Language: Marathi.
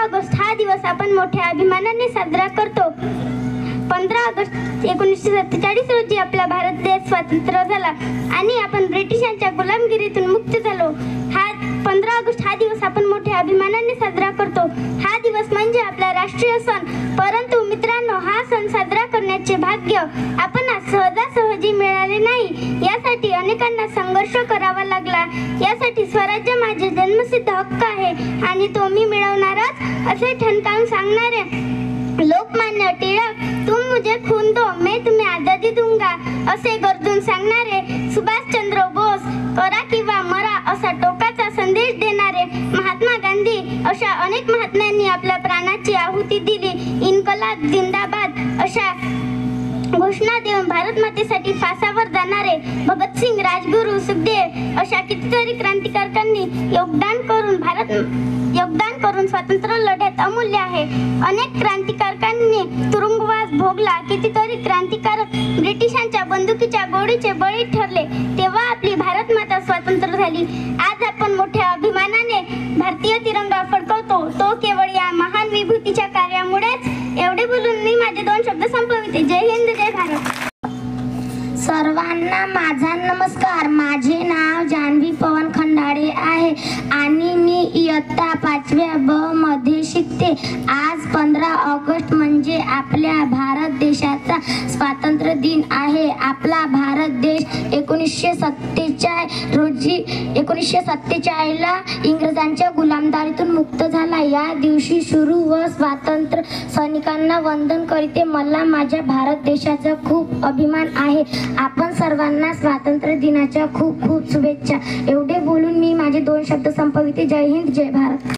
ऑगस्ट हा दिवस आपण मोठ्या अभिमानाने साजरा करतो. 15 ऑगस्ट 1947 रोजी आपला भारत देश स्वतंत्र झाला आणि आपण ब्रिटिशांच्या गुलामगिरीतून मुक्त झालो. 15 ऑगस्ट हा दिवस आपण मोठ्या अभिमानाने साजरा करतो. हा दिवस म्हणजे आपला राष्ट्रीय सण. परंतु मित्रांनो, हा सण साजरा करण्याचे भाग्य आपण सहजासहजी मिळाले नाही. यासाठी अनेकांना संघर्ष करावा लागला. यासाठी स्वराज्य माझे जन्मसिद्ध हक्क आहे आणि तो मी मिळवणारच असे ठणकावून सांगणारे लोकमान्य टिळक, तुम मुझे खून दो मैं तुम्हें आजादी दूंगा असे गरजून सांगणारे सुभाषचंद्र बोस, करा किंवा मरा असा टोकाचा संदेश देणारे महात्मा गांधी अशा अनेक महात्म्यांनी आपल्या प्राणाची आहुती दिली. इन्कलाब जिंदाबाद अशा घोषणा देऊन भारत मातेसाठी फासावर जाणारे भगतसिंग, राजगुरू, सुखदेव अशा कितीतरी क्रांतिकारकांनी योगदान करून स्वातंत्र्य लढ्यात अमूल्य आहे. अनेक क्रांतिकारकांनी तुरुंगवास भोगला. कितीतरी क्रांतिकारक ब्रिटिशांच्या बंदुकीच्या गोळीचे बळी ठरले. तेव्हा आपली भारत माता स्वतंत्र झाली. आज आपण मोठ्या अभिमानाने भारतीय तिरंगा फडकवतो. तो केवळ या महान विभूतीच्या कार्यामुळेच. एवढे बोलून मी माझे 2 शब्द संपविते. जय हिंद, जय भारत. सर्वांना माझा नमस्कार. माझे नाव जान्हवी पवन खंडाळे आहे आणि मी इयत्ता 5व्या ब मध्ये शिकते. आज 15 ऑगस्ट म्हणजे आपल्या भारत देशाचा स्वातंत्र्य दिन आहे. आपला भारत देश 1947 ला इंग्रजांच्या गुलामगिरीतून मुक्त झाला. या दिवशी शुरू व स्वातंत्र्य सैनिकांना वंदन करते. मला माझ्या भारत देशाचा खूप अभिमान आहे. आपण सर्वांना स्वातंत्र्य दिनाच्या खूप खूप शुभेच्छा. एवढे बोलून मी माझे 2 शब्द संपविते. जय हिंद, जय भारत.